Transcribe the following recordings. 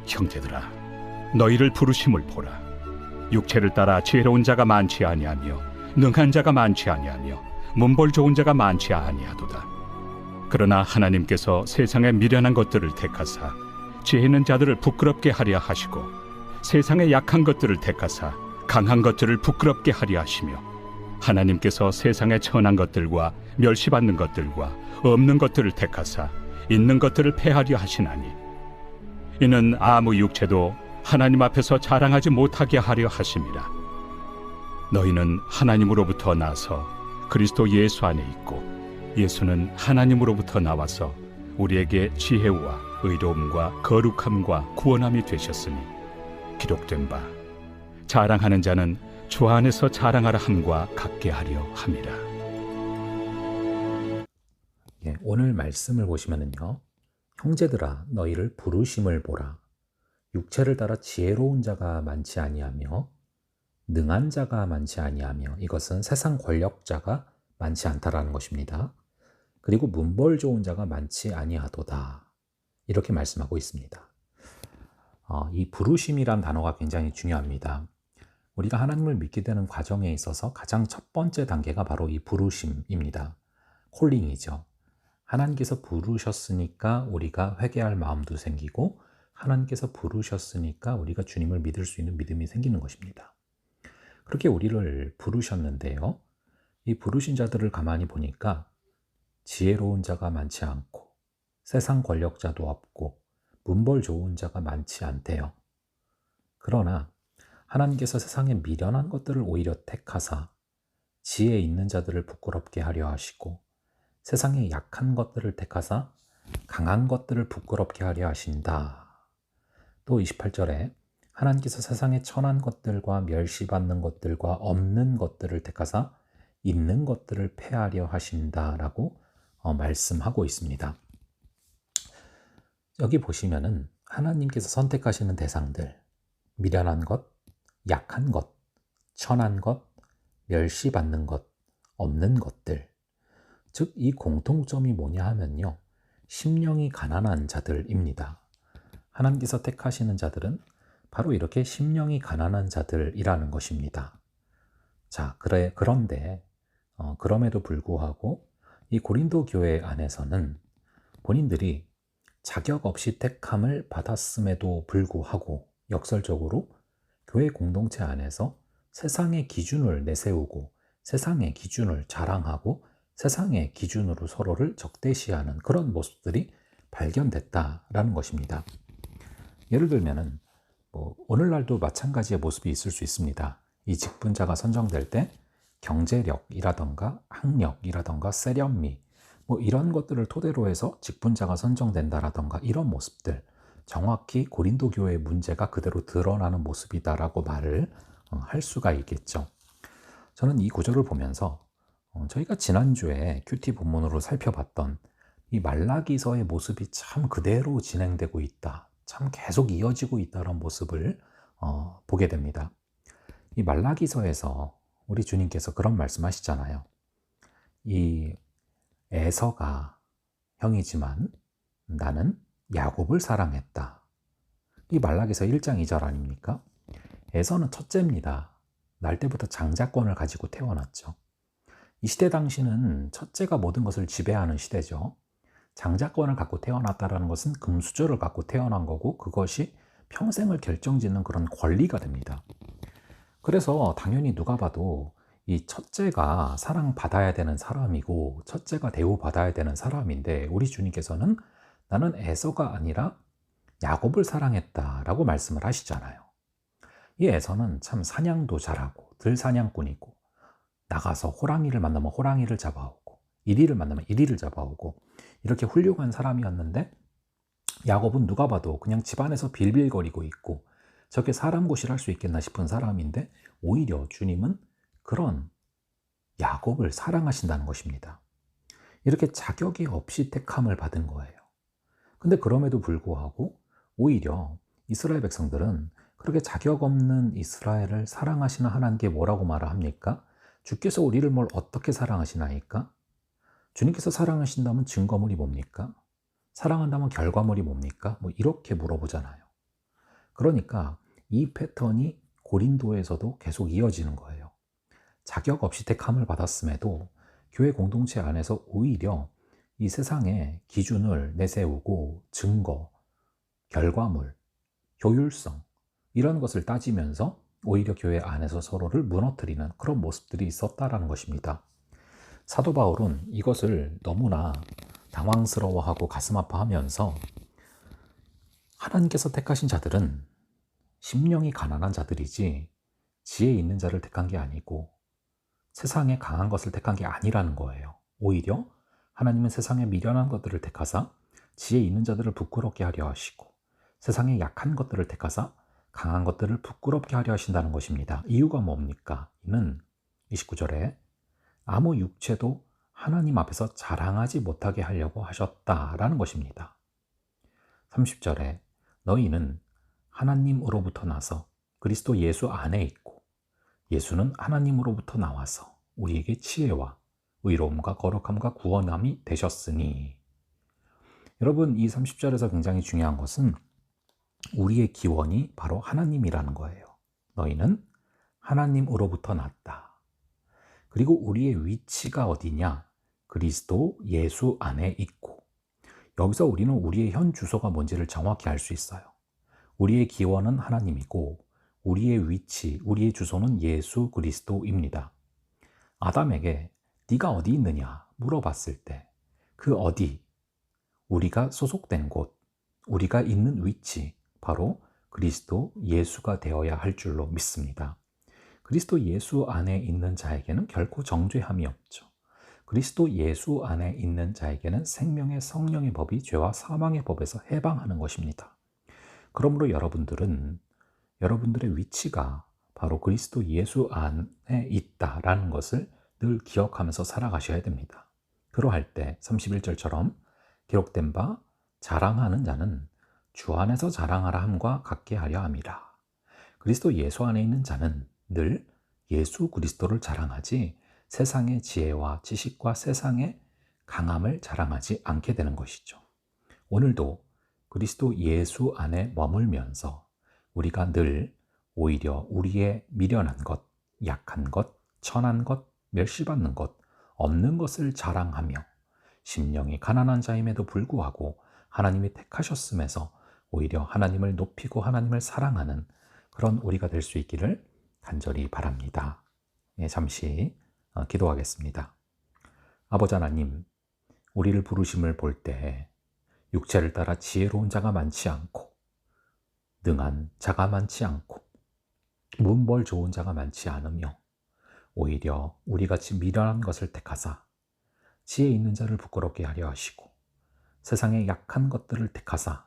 형제들아, 너희를 부르심을 보라. 육체를 따라 지혜로운 자가 많지 아니하며 능한 자가 많지 아니하며 문벌 좋은 자가 많지 아니하도다. 그러나 하나님께서 세상의 미련한 것들을 택하사 지혜 있는 자들을 부끄럽게 하려 하시고 세상의 약한 것들을 택하사 강한 것들을 부끄럽게 하려 하시며 하나님께서 세상의 천한 것들과 멸시받는 것들과 없는 것들을 택하사 있는 것들을 패하려 하시나니 이는 아무 육체도 하나님 앞에서 자랑하지 못하게 하려 하심이라. 너희는 하나님으로부터 나서 그리스도 예수 안에 있고 예수는 하나님으로부터 나와서 우리에게 지혜와 의로움과 거룩함과 구원함이 되셨으니 기록된 바 자랑하는 자는 주 안에서 자랑하라 함과 같게 하려 함이라. 오늘 말씀을 보시면은요, 형제들아 너희를 부르심을 보라. 육체를 따라 지혜로운 자가 많지 아니하며 능한 자가 많지 아니하며 이것은 세상 권력자가 많지 않다라는 것입니다. 그리고 문벌 좋은 자가 많지 아니하도다, 이렇게 말씀하고 있습니다. 이 부르심이란 단어가 굉장히 중요합니다. 우리가 하나님을 믿게 되는 과정에 있어서 가장 첫 번째 단계가 바로 이 부르심입니다. 콜링이죠. 하나님께서 부르셨으니까 우리가 회개할 마음도 생기고 하나님께서 부르셨으니까 우리가 주님을 믿을 수 있는 믿음이 생기는 것입니다. 그렇게 우리를 부르셨는데요, 이 부르신 자들을 가만히 보니까 지혜로운 자가 많지 않고 세상 권력자도 없고 문벌 좋은 자가 많지 않대요. 그러나 하나님께서 세상에 미련한 것들을 오히려 택하사 지혜 있는 자들을 부끄럽게 하려 하시고 세상에 약한 것들을 택하사 강한 것들을 부끄럽게 하려 하신다. 또 28절에 하나님께서 세상에 천한 것들과 멸시받는 것들과 없는 것들을 택하사 있는 것들을 폐하려 하신다라고 말씀하고 있습니다. 여기 보시면은 하나님께서 선택하시는 대상들, 미련한 것, 약한 것, 천한 것, 멸시받는 것, 없는 것들, 즉 이 공통점이 뭐냐 하면요, 심령이 가난한 자들입니다. 하나님께서 택하시는 자들은 바로 이렇게 심령이 가난한 자들이라는 것입니다. 자, 그런데 그럼에도 불구하고 이 고린도 교회 안에서는 본인들이 자격 없이 택함을 받았음에도 불구하고 역설적으로 교회 공동체 안에서 세상의 기준을 내세우고 세상의 기준을 자랑하고 세상의 기준으로 서로를 적대시하는 그런 모습들이 발견됐다라는 것입니다. 예를 들면은 오늘날도 마찬가지의 모습이 있을 수 있습니다. 이 직분자가 선정될 때 경제력이라던가 학력이라던가 세련미 이런 것들을 토대로 해서 직분자가 선정된다라던가 이런 모습들, 정확히 고린도 교회의 문제가 그대로 드러나는 모습이다라고 말을 할 수가 있겠죠. 저는 이 구절을 보면서 저희가 지난주에 큐티 본문으로 살펴봤던 이 말라기서의 모습이 참 그대로 진행되고 있다, 참 계속 이어지고 있다는 모습을 보게 됩니다. 이 말라기서에서 우리 주님께서 그런 말씀하시잖아요. 이 에서가 형이지만 나는 야곱을 사랑했다. 이 말라기서 1장 2절 아닙니까? 에서는 첫째입니다. 날 때부터 장자권을 가지고 태어났죠. 이 시대 당시는 첫째가 모든 것을 지배하는 시대죠. 장자권을 갖고 태어났다는 것은 금수저를 갖고 태어난 거고 그것이 평생을 결정짓는 그런 권리가 됩니다. 그래서 당연히 누가 봐도 이 첫째가 사랑받아야 되는 사람이고 첫째가 대우받아야 되는 사람인데 우리 주님께서는 나는 에서가 아니라 야곱을 사랑했다라고 말씀을 하시잖아요. 이 에서는 참 사냥도 잘하고 들사냥꾼이고 나가서 호랑이를 만나면 호랑이를 잡아오고 이리를 만나면 이리를 잡아오고 이렇게 훌륭한 사람이었는데 야곱은 누가 봐도 그냥 집안에서 빌빌거리고 있고 저렇게 사람 고시를 할 수 있겠나 싶은 사람인데 오히려 주님은 그런 야곱을 사랑하신다는 것입니다. 이렇게 자격이 없이 택함을 받은 거예요. 근데 그럼에도 불구하고 오히려 이스라엘 백성들은 그렇게 자격 없는 이스라엘을 사랑하시는 하나님께 뭐라고 말을 합니까? 주께서 우리를 뭘 어떻게 사랑하시나이까? 주님께서 사랑하신다면 증거물이 뭡니까? 사랑한다면 결과물이 뭡니까? 이렇게 물어보잖아요. 그러니까 이 패턴이 고린도에서도 계속 이어지는 거예요. 자격 없이 택함을 받았음에도 교회 공동체 안에서 오히려 이 세상의 기준을 내세우고 증거, 결과물, 효율성 이런 것을 따지면서 오히려 교회 안에서 서로를 무너뜨리는 그런 모습들이 있었다라는 것입니다. 사도 바울은 이것을 너무나 당황스러워하고 가슴 아파하면서 하나님께서 택하신 자들은 심령이 가난한 자들이지 지혜 있는 자를 택한 게 아니고 세상에 강한 것을 택한 게 아니라는 거예요. 오히려 하나님은 세상에 미련한 것들을 택하사 지혜 있는 자들을 부끄럽게 하려 하시고 세상에 약한 것들을 택하사 강한 것들을 부끄럽게 하려 하신다는 것입니다. 이유가 뭡니까? 이는 29절에 아무 육체도 하나님 앞에서 자랑하지 못하게 하려고 하셨다라는 것입니다. 30절에 너희는 하나님으로부터 나서 그리스도 예수 안에 있고 예수는 하나님으로부터 나와서 우리에게 지혜와 의로움과 거룩함과 구원함이 되셨으니. 여러분, 이 30절에서 굉장히 중요한 것은 우리의 기원이 바로 하나님이라는 거예요. 너희는 하나님으로부터 났다. 그리고 우리의 위치가 어디냐? 그리스도 예수 안에 있고. 여기서 우리는 우리의 현 주소가 뭔지를 정확히 알 수 있어요. 우리의 기원은 하나님이고 우리의 위치, 우리의 주소는 예수 그리스도입니다. 아담에게 네가 어디 있느냐 물어봤을 때 그 어디, 우리가 소속된 곳, 우리가 있는 위치, 바로 그리스도 예수가 되어야 할 줄로 믿습니다. 그리스도 예수 안에 있는 자에게는 결코 정죄함이 없죠. 그리스도 예수 안에 있는 자에게는 생명의 성령의 법이 죄와 사망의 법에서 해방하는 것입니다. 그러므로 여러분들은 여러분들의 위치가 바로 그리스도 예수 안에 있다라는 것을 늘 기억하면서 살아가셔야 됩니다. 그러할 때 31절처럼 기록된 바 자랑하는 자는 주 안에서 자랑하라 함과 같게 하려 함이라. 그리스도 예수 안에 있는 자는 늘 예수 그리스도를 자랑하지 세상의 지혜와 지식과 세상의 강함을 자랑하지 않게 되는 것이죠. 오늘도 그리스도 예수 안에 머물면서 우리가 늘 오히려 우리의 미련한 것, 약한 것, 천한 것, 멸시받는 것, 없는 것을 자랑하며 심령이 가난한 자임에도 불구하고 하나님이 택하셨음에서 오히려 하나님을 높이고 하나님을 사랑하는 그런 우리가 될 수 있기를 간절히 바랍니다. 잠시 기도하겠습니다. 아버지 하나님, 우리를 부르심을 볼 때 육체를 따라 지혜로운 자가 많지 않고 능한 자가 많지 않고 문벌 좋은 자가 많지 않으며 오히려 우리같이 미련한 것을 택하사 지혜 있는 자를 부끄럽게 하려 하시고 세상의 약한 것들을 택하사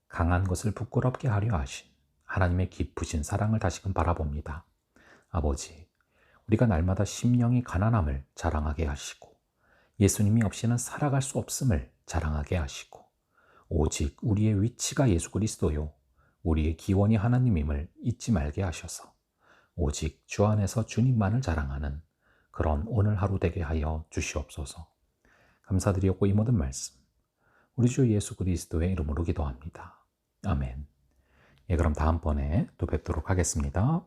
강한 것을 부끄럽게 하려 하신 하나님의 깊으신 사랑을 다시금 바라봅니다. 아버지, 우리가 날마다 심령이 가난함을 자랑하게 하시고 예수님이 없이는 살아갈 수 없음을 자랑하게 하시고 오직 우리의 위치가 예수 그리스도요 우리의 기원이 하나님임을 잊지 말게 하셔서 오직 주 안에서 주님만을 자랑하는 그런 오늘 하루 되게 하여 주시옵소서. 감사드리옵고 이 모든 말씀 우리 주 예수 그리스도의 이름으로 기도합니다. 아멘. 그럼 다음번에 또 뵙도록 하겠습니다.